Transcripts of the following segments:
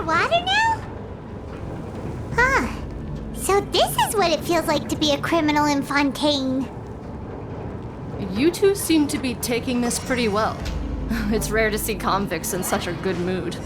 underwater now? Huh. So this is what it feels like to be a criminal in Fontaine. You two seem to be taking this pretty well. It's rare to see convicts in such a good mood.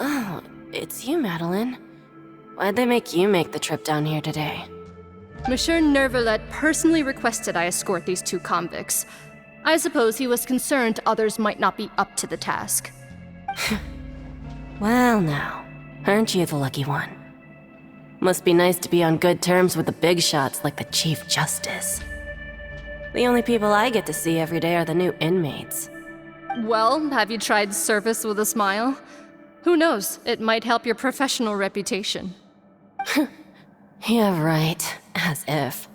Oh, it's you, Madeline. Why'd they make you make the trip down here today? Monsieur Nervalet personally requested I escort these two convicts. I suppose he was concerned others might not be up to the task. Well now, aren't you the lucky one? Must be nice to be on good terms with the big shots like the Chief Justice. The only people I get to see every day are the new inmates. Well, have you tried service with a smile? Who knows, it might help your professional reputation. Yeah, right. As if.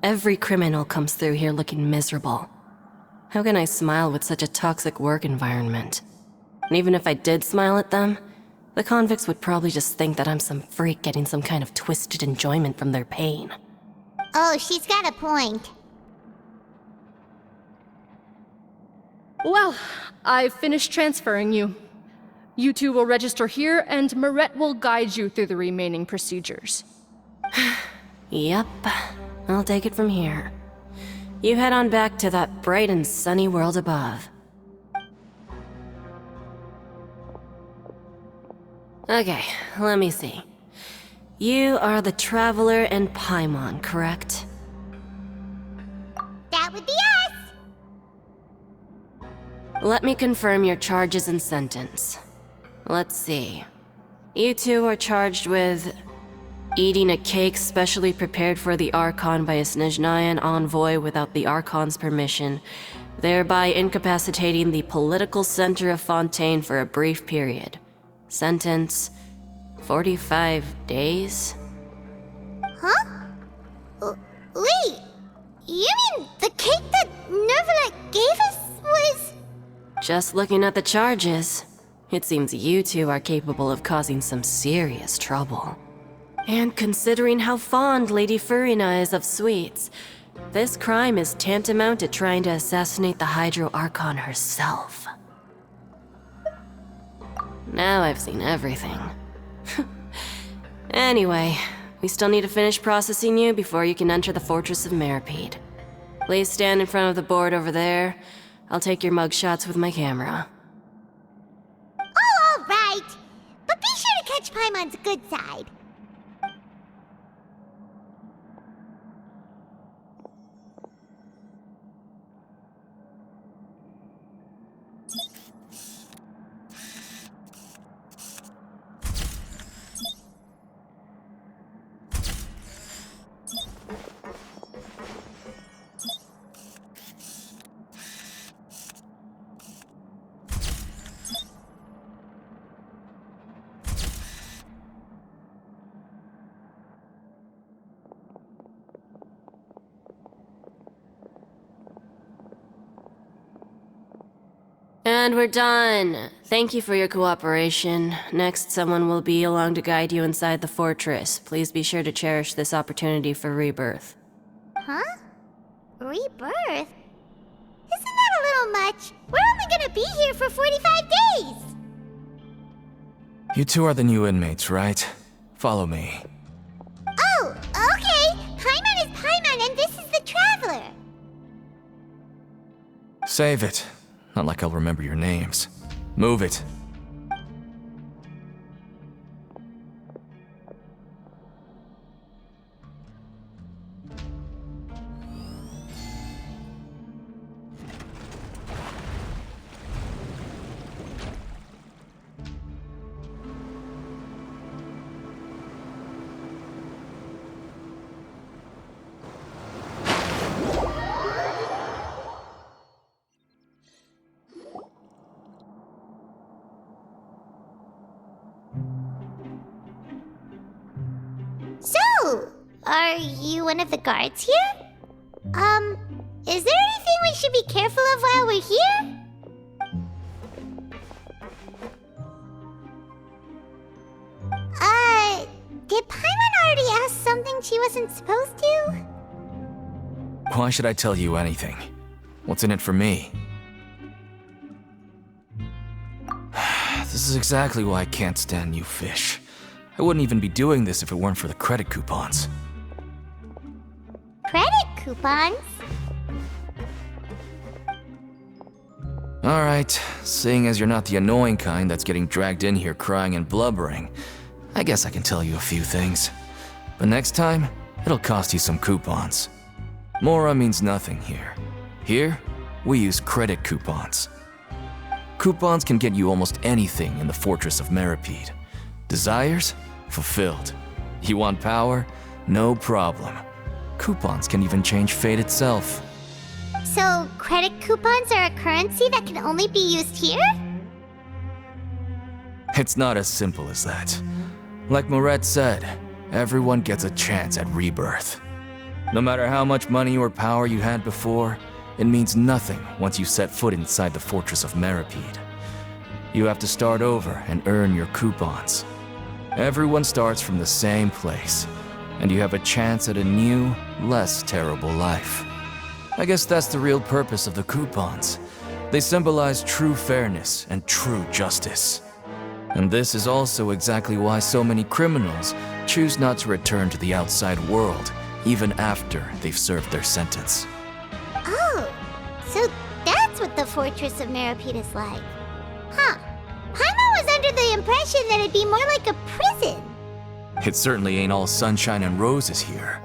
Every criminal comes through here looking miserable. How can I smile with such a toxic work environment? And even if I did smile at them, the convicts would probably just think that I'm some freak getting some kind of twisted enjoyment from their pain. Oh, she's got a point. Well, I've finished transferring you. You two will register here, and Marette will guide you through the remaining procedures. Yep, I'll take it from here. You head on back to that bright and sunny world above. Okay, let me see. You are the Traveler and Paimon, correct? That would be us! Let me confirm your charges and sentence. Let's see. You two are charged with eating a cake specially prepared for the Archon by a Snezhnayan envoy without the Archon's permission, thereby incapacitating the political center of Fontaine for a brief period. Sentence: 45 days? Huh? Wait, you mean the cake that Nervalet gave us was... Just looking at the charges, it seems you two are capable of causing some serious trouble. And considering how fond Lady Furina is of sweets, this crime is tantamount to trying to assassinate the Hydro Archon herself. Now I've seen everything. Anyway, we still need to finish processing you before you can enter the Fortress of Morapide. Please stand in front of the board over there. I'll take your mugshots with my camera. Oh, all right. But be sure to catch Paimon's good side. And we're done. Thank you for your cooperation. Next, someone will be along to guide you inside the fortress. Please be sure to cherish this opportunity for rebirth. Huh? Rebirth? Isn't that a little much? We're only gonna be here for 45 days! You two are the new inmates, right? Follow me. Oh, okay! Paimon is Paimon and this is the Traveler! Save it. Not like I'll remember your names. Move it. Are you one of the guards here? Is there anything we should be careful of while we're here? Did Paimon already ask something she wasn't supposed to? Why should I tell you anything? What's in it for me? This is exactly why I can't stand you fish. I wouldn't even be doing this if it weren't for the credit coupons. Credit coupons? Alright, seeing as you're not the annoying kind that's getting dragged in here crying and blubbering, I guess I can tell you a few things. But next time, it'll cost you some coupons. Mora means nothing here. Here, we use credit coupons. Coupons can get you almost anything in the Fortress of Morapide. Desires? Fulfilled. You want power? No problem. Coupons can even change fate itself. So, credit coupons are a currency that can only be used here? It's not as simple as that. Like Moret said, everyone gets a chance at rebirth. No matter how much money or power you had before, it means nothing once you set foot inside the Fortress of Morapide. You have to start over and earn your coupons. Everyone starts from the same place, and you have a chance at a new, less terrible life. I guess that's the real purpose of the coupons. They symbolize true fairness and true justice. And this is also exactly why so many criminals choose not to return to the outside world, even after they've served their sentence. Oh, so that's what the Fortress of Morapide is like. Huh. Paimon was under the impression that it'd be more like a prison. It certainly ain't all sunshine and roses here,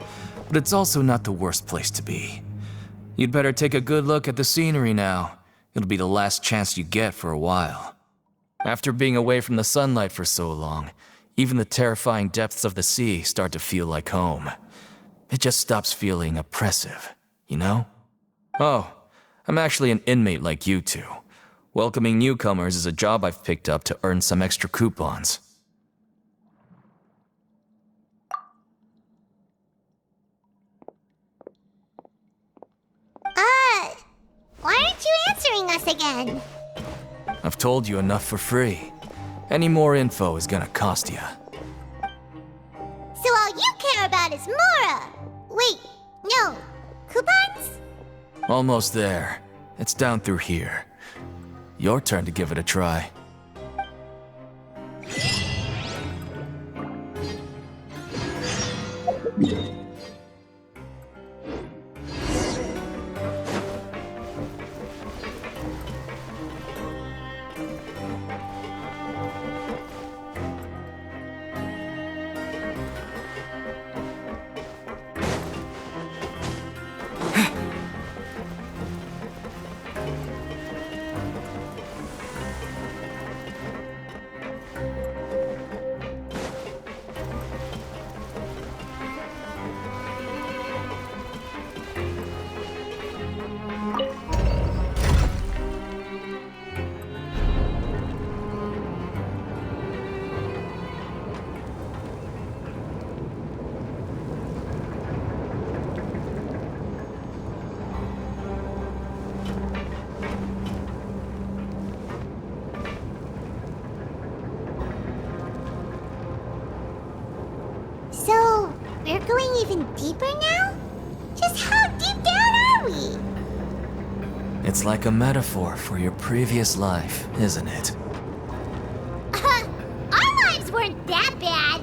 but it's also not the worst place to be. You'd better take a good look at the scenery now. It'll be the last chance you get for a while. After being away from the sunlight for so long, even the terrifying depths of the sea start to feel like home. It just stops feeling oppressive, you know? Oh, I'm actually an inmate like you two. Welcoming newcomers is a job I've picked up to earn some extra coupons. Why aren't you answering us again? I've told you enough for free. Any more info is gonna cost you. So all you care about is Mora! Wait, no. Coupons? Almost there. It's down through here. Your turn to give it a try. So, we're going even deeper now? Just how deep down are we? It's like a metaphor for your previous life, isn't it? Our lives weren't that bad.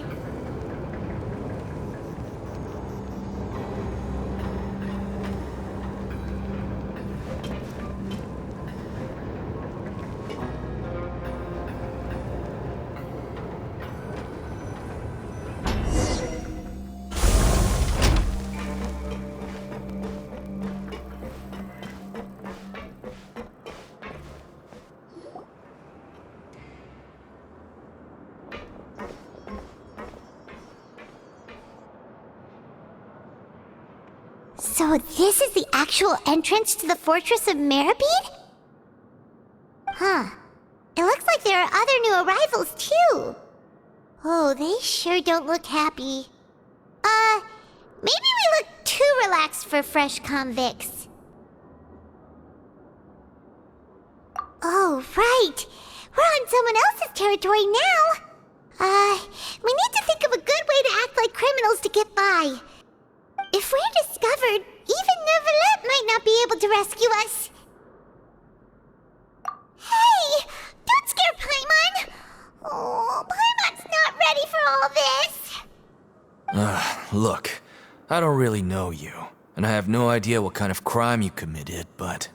So this is the actual entrance to the Fortress of Morapide? Huh. It looks like there are other new arrivals, too. Oh, they sure don't look happy. Maybe we look too relaxed for fresh convicts. Oh, right. We're on someone else's territory now. We need to think of a good way to act like criminals to get by. If we're discovered, even Neuvillette might not be able to rescue us. Hey! Don't scare Paimon! Oh, Paimon's not ready for all this. Look, I don't really know you, and I have no idea what kind of crime you committed, but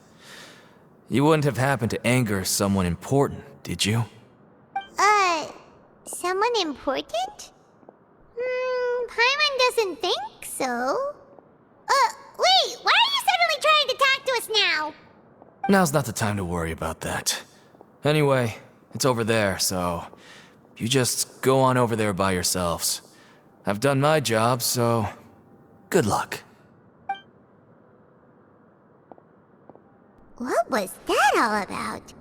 you wouldn't have happened to anger someone important, did you? Someone important? Paimon doesn't think so. Wait, why are you suddenly trying to talk to us now? Now's not the time to worry about that. Anyway, it's over there, so you just go on over there by yourselves. I've done my job, so good luck. What was that all about?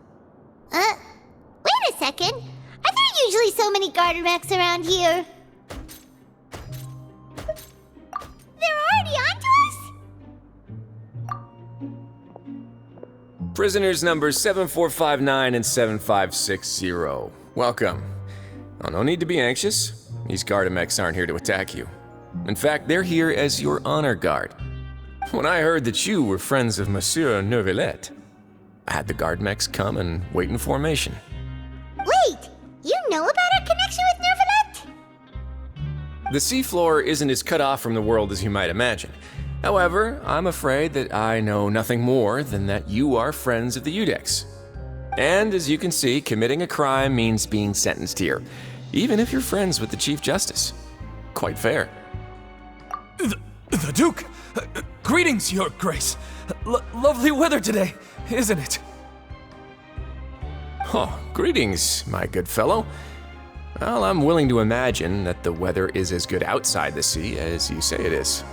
Wait a second. Are there usually so many garter mechs around here? They're already onto us? Prisoners numbers 7459 and 7560. Welcome. Oh, no need to be anxious. These Gardamex aren't here to attack you. In fact, they're here as your honor guard. When I heard that you were friends of Monsieur Neuvillette, I had the Gardamex come and wait in formation. Wait, you know about our connection with Neuvillette? The seafloor isn't as cut off from the world as you might imagine. However, I'm afraid that I know nothing more than that you are friends of the Udex. And as you can see, committing a crime means being sentenced here, even if you're friends with the Chief Justice. Quite fair. The Duke! Greetings, Your Grace. Lovely weather today, isn't it? Oh, greetings, my good fellow. Well, I'm willing to imagine that the weather is as good outside the sea as you say it is.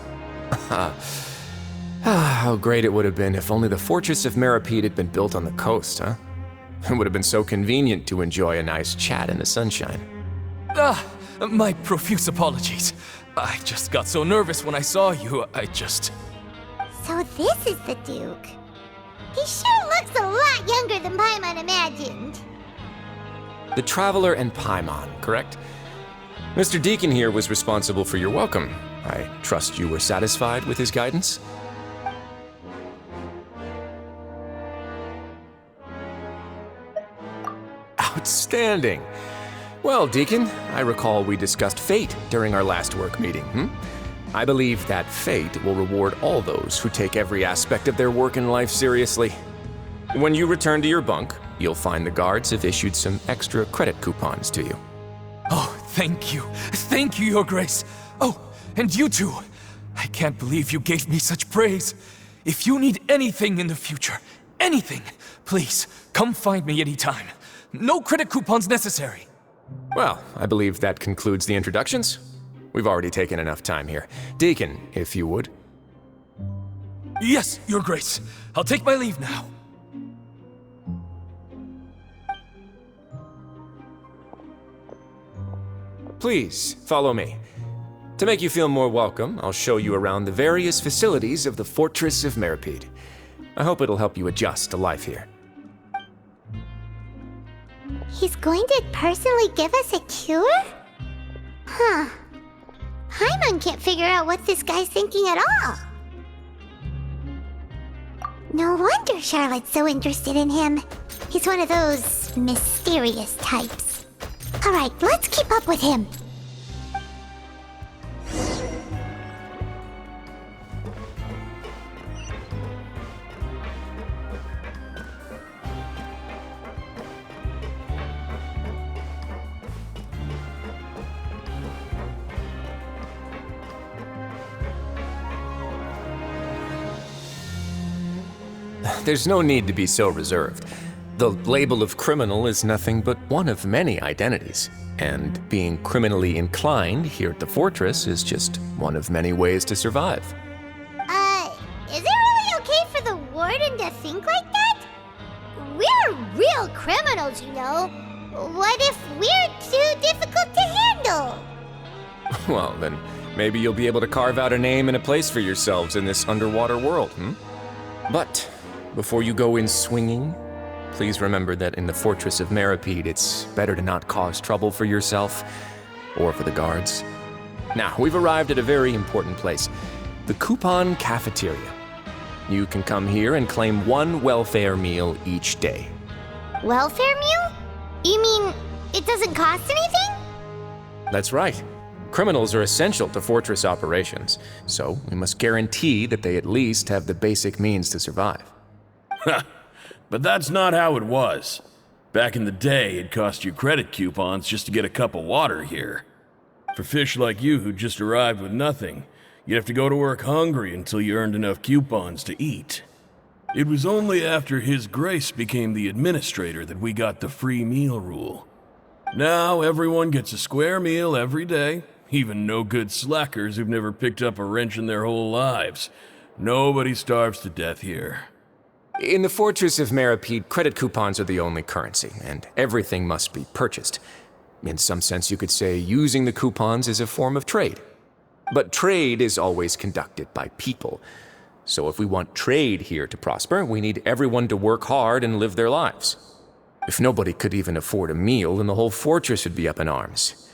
How great it would have been if only the fortress of Morapide had been built on the coast, huh? It would have been so convenient to enjoy a nice chat in the sunshine. My profuse apologies. I just got so nervous when I saw you, So this is the Duke. He sure looks a lot younger than Paimon imagined. The Traveler and Paimon, correct? Mr. Deacon here was responsible for your welcome. I trust you were satisfied with his guidance? Outstanding! Well, Deacon, I recall we discussed fate during our last work meeting, I believe that fate will reward all those who take every aspect of their work in life seriously. When you return to your bunk, you'll find the guards have issued some extra credit coupons to you. Oh, thank you. Thank you, Your Grace. Oh, and you too. I can't believe you gave me such praise. If you need anything in the future, anything, please, come find me anytime. No credit coupons necessary. Well, I believe that concludes the introductions. We've already taken enough time here. Deacon, if you would. Yes, Your Grace. I'll take my leave now. Please, follow me. To make you feel more welcome, I'll show you around the various facilities of the Fortress of Morapide. I hope it'll help you adjust to life here. He's going to personally give us a cure? Huh. Paimon can't figure out what this guy's thinking at all. No wonder Charlotte's so interested in him. He's one of those mysterious types. Alright, let's keep up with him. There's no need to be so reserved. The label of criminal is nothing but one of many identities, and being criminally inclined here at the fortress is just one of many ways to survive. Is it really okay for the warden to think like that? We're real criminals, you know. What if we're too difficult to handle? Well, then, Maybe you'll be able to carve out a name and a place for yourselves in this underwater world, But before you go in swinging, please remember that in the Fortress of Morapide, it's better to not cause trouble for yourself or for the guards. Now, we've arrived at a very important place, the Coupon Cafeteria. You can come here and claim one welfare meal each day. Welfare meal? You mean it doesn't cost anything? That's right. Criminals are essential to Fortress operations, so we must guarantee that they at least have the basic means to survive. But that's not how it was. Back in the day, it cost you credit coupons just to get a cup of water here. For fish like you who just arrived with nothing, you'd have to go to work hungry until you earned enough coupons to eat. It was only after His Grace became the administrator that we got the free meal rule. Now everyone gets a square meal every day, even no-good slackers who've never picked up a wrench in their whole lives. Nobody starves to death here. In the Fortress of Morapide, credit coupons are the only currency, and everything must be purchased. In some sense, you could say using the coupons is a form of trade. But trade is always conducted by people. So if we want trade here to prosper, we need everyone to work hard and live their lives. If nobody could even afford a meal, then the whole fortress would be up in arms.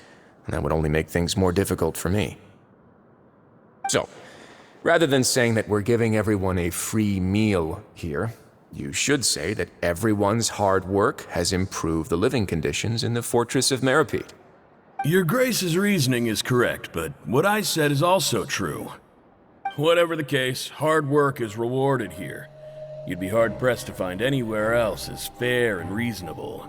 And that would only make things more difficult for me. So, rather than saying that we're giving everyone a free meal here, you should say that everyone's hard work has improved the living conditions in the Fortress of Morapide. Your Grace's reasoning is correct, but what I said is also true. Whatever the case, hard work is rewarded here. You'd be hard-pressed to find anywhere else as fair and reasonable.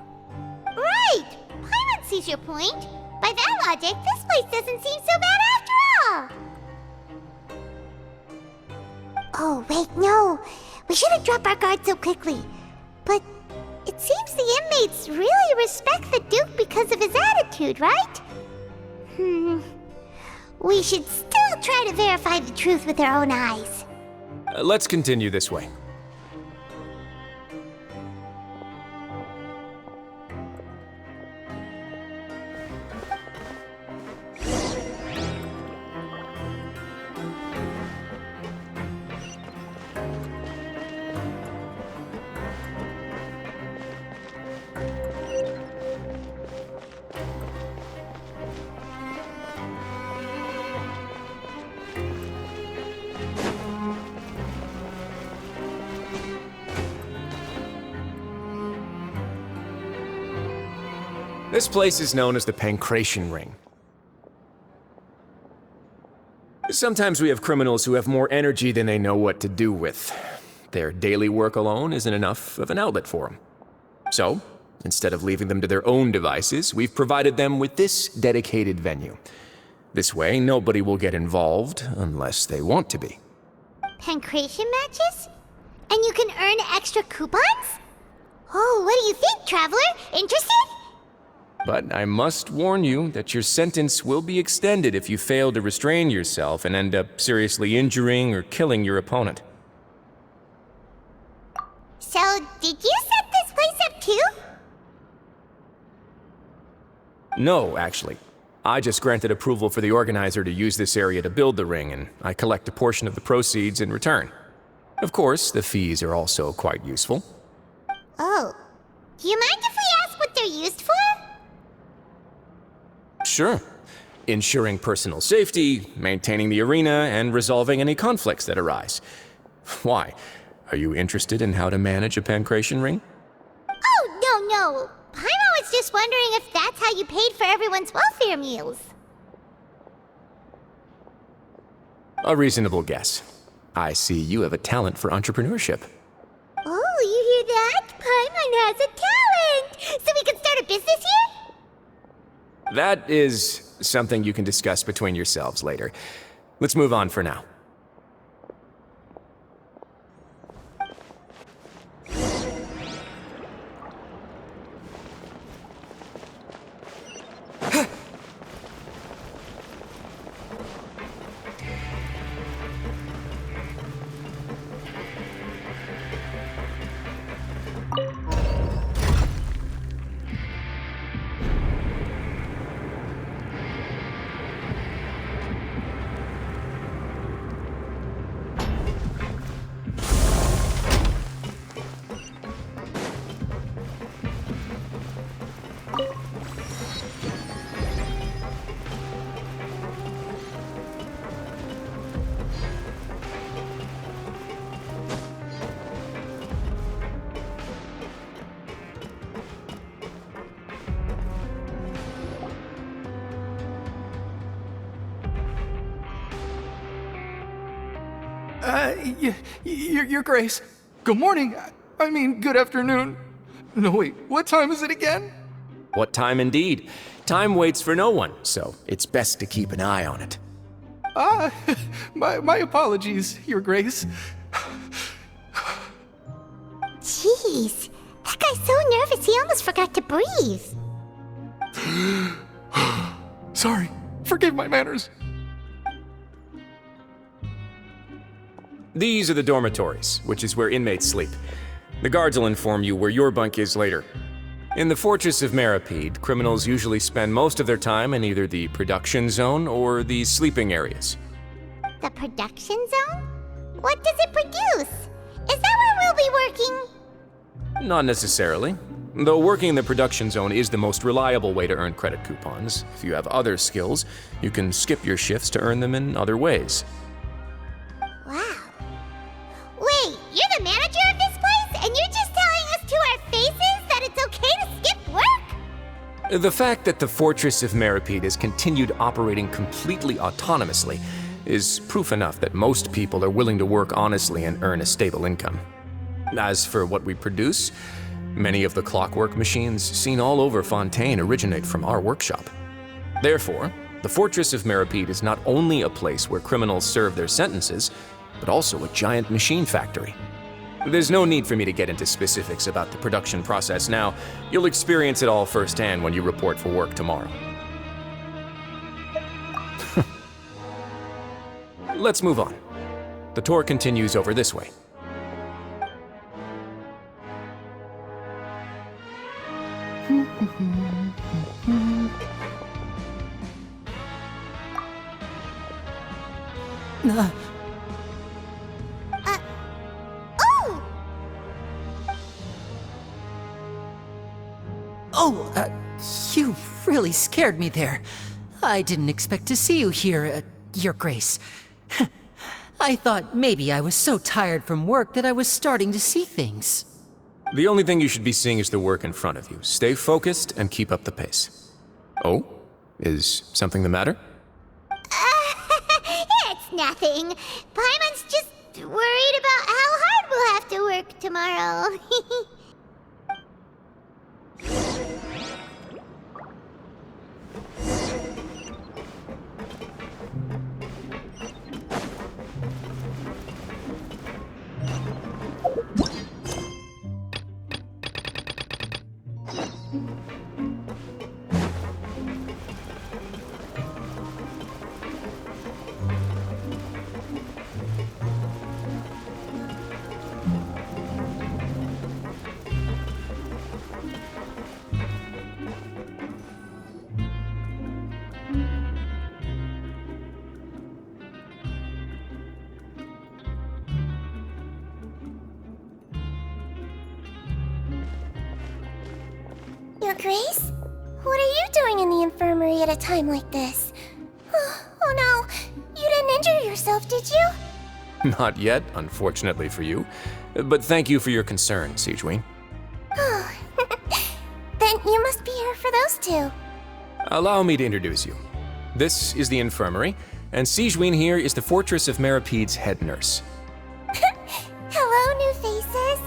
Right! Paimon sees your point. By that logic, this place doesn't seem so bad after all. Oh, wait, no. We shouldn't drop our guard so quickly. But it seems the inmates really respect the Duke because of his attitude, right? We should still try to verify the truth with our own eyes. Let's continue this way. This place is known as the Pancration Ring. Sometimes we have criminals who have more energy than they know what to do with. Their daily work alone isn't enough of an outlet for them. So, instead of leaving them to their own devices, we've provided them with this dedicated venue. This way, nobody will get involved unless they want to be. Pancration matches? And you can earn extra coupons? Oh, what do you think, Traveler? Interested? But I must warn you that your sentence will be extended if you fail to restrain yourself and end up seriously injuring or killing your opponent. So, did you set this place up too? No, actually. I just granted approval for the organizer to use this area to build the ring, and I collect a portion of the proceeds in return. Of course, the fees are also quite useful. Oh. Do you mind if we ask what they're used for? Sure. Ensuring personal safety, maintaining the arena, and resolving any conflicts that arise. Why? Are you interested in how to manage a pancration ring? Oh, no. Paimon was just wondering if that's how you paid for everyone's welfare meals. A reasonable guess. I see you have a talent for entrepreneurship. Oh, you hear that? Paimon has a talent! So we can start a business here? That is something you can discuss between yourselves later. Let's move on for now. Your Grace. Good morning. I mean, good afternoon. No, wait, what time is it again? What time indeed? Time waits for no one, so it's best to keep an eye on it. My apologies, Your Grace. Jeez, that guy's so nervous he almost forgot to breathe. Sorry, forgive my manners. These are the dormitories, which is where inmates sleep. The guards will inform you where your bunk is later. In the Fortress of Morapide, criminals usually spend most of their time in either the production zone or the sleeping areas. The production zone? What does it produce? Is that where we'll be working? Not necessarily. Though working in the production zone is the most reliable way to earn credit coupons, if you have other skills, you can skip your shifts to earn them in other ways. Wow. Wait, you're the manager of this place, and you're just telling us to our faces that it's okay to skip work? The fact that the Fortress of Morapide has continued operating completely autonomously is proof enough that most people are willing to work honestly and earn a stable income. As for what we produce, many of the clockwork machines seen all over Fontaine originate from our workshop. Therefore, the Fortress of Morapide is not only a place where criminals serve their sentences, but also a giant machine factory. There's no need for me to get into specifics about the production process now. You'll experience it all firsthand when you report for work tomorrow. Let's move on. The tour continues over this way. Oh! Oh, you really scared me there. I didn't expect to see you here, Your Grace. I thought maybe I was so tired from work that I was starting to see things. The only thing you should be seeing is the work in front of you. Stay focused and keep up the pace. Oh? Is something the matter? It's nothing. Paimon's just worried about how hard we'll have to work tomorrow. Your Grace? What are you doing in the infirmary at a time like this? Oh no, you didn't injure yourself, did you? Not yet, unfortunately for you. But thank you for your concern, Sigewin. Then you must be here for those two. Allow me to introduce you. This is the infirmary, and Sigewin here is the Fortress of Morapide's head nurse. Hello, new faces.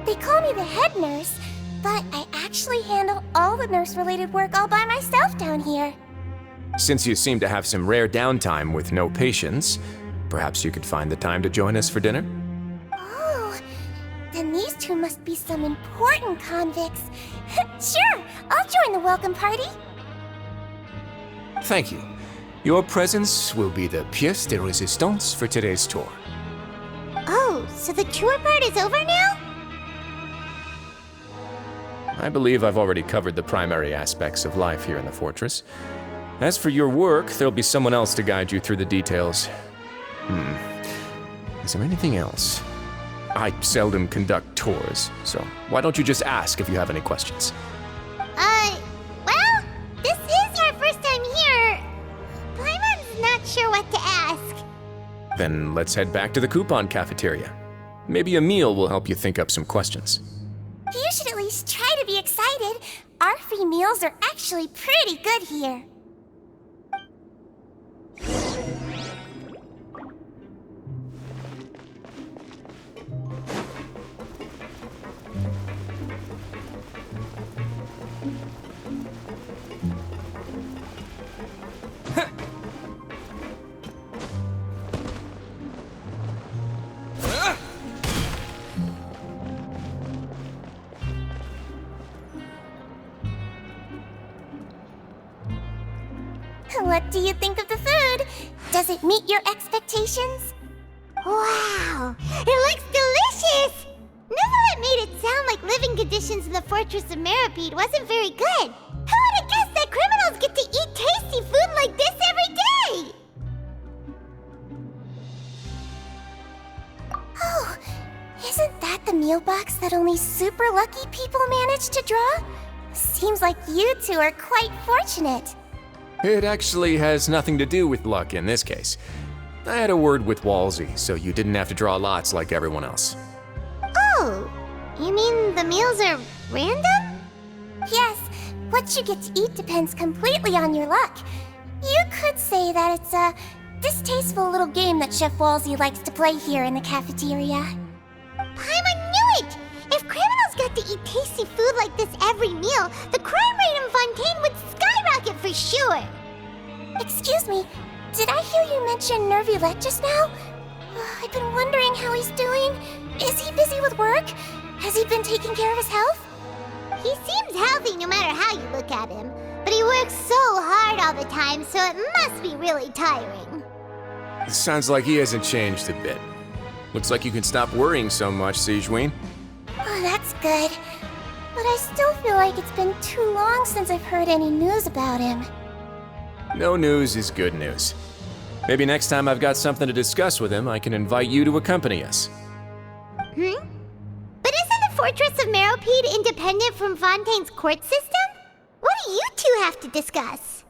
They call me the head nurse, but I actually handle all the nurse-related work all by myself down here. Since you seem to have some rare downtime with no patients, perhaps you could find the time to join us for dinner? Oh, then these two must be some important convicts. Sure, I'll join the welcome party. Thank you. Your presence will be the pièce de résistance for today's tour. Oh, so the tour part is over now? I believe I've already covered the primary aspects of life here in the fortress. As for your work, there'll be someone else to guide you through the details. Is there anything else? I seldom conduct tours, so why don't you just ask if you have any questions? Well, this is our first time here. Paimon's not sure what to ask. Then let's head back to the coupon cafeteria. Maybe a meal will help you think up some questions. You should at least try to be excited. Our free meals are actually pretty good here. What do you think of the food? Does it meet your expectations? Wow, it looks delicious! Neverlet made it sound like living conditions in the Fortress of Morapide wasn't very good. Who would have guessed that criminals get to eat tasty food like this every day? Oh, isn't that the meal box that only super lucky people manage to draw? Seems like you two are quite fortunate. It actually has nothing to do with luck in this case. I had a word with Walsey, so you didn't have to draw lots like everyone else. Oh, you mean the meals are random? Yes, what you get to eat depends completely on your luck. You could say that it's a distasteful little game that Chef Walsey likes to play here in the cafeteria. Paimon knew it! If criminals got to eat tasty food like this every meal, the crime rate in Fontaine would skyrocket for sure! Excuse me, did I hear you mention Nervulette just now? I've been wondering how he's doing. Is he busy with work? Has he been taking care of his health? He seems healthy no matter how you look at him, but he works so hard all the time, so it must be really tiring. It sounds like he hasn't changed a bit. Looks like you can stop worrying so much, Sigewinne. Oh, that's good. But I still feel like it's been too long since I've heard any news about him. No news is good news. Maybe next time I've got something to discuss with him, I can invite you to accompany us. But isn't the Fortress of Morapide independent from Fontaine's court system? What do you two have to discuss?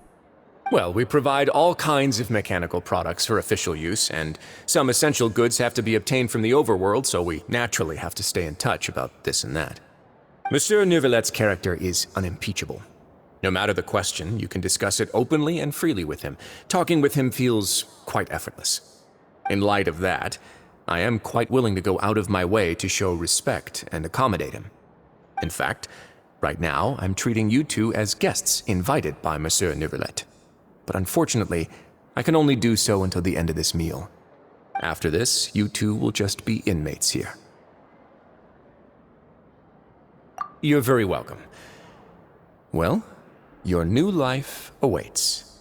Well, we provide all kinds of mechanical products for official use, and some essential goods have to be obtained from the overworld, so we naturally have to stay in touch about this and that. Monsieur Nervulette's character is unimpeachable. No matter the question, you can discuss it openly and freely with him. Talking with him feels quite effortless. In light of that, I am quite willing to go out of my way to show respect and accommodate him. In fact, right now, I'm treating you two as guests invited by Monsieur Nervulette. But unfortunately, I can only do so until the end of this meal. After this, you two will just be inmates here. You're very welcome. Well, your new life awaits.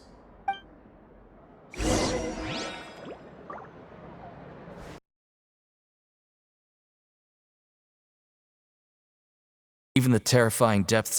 Even the terrifying depths of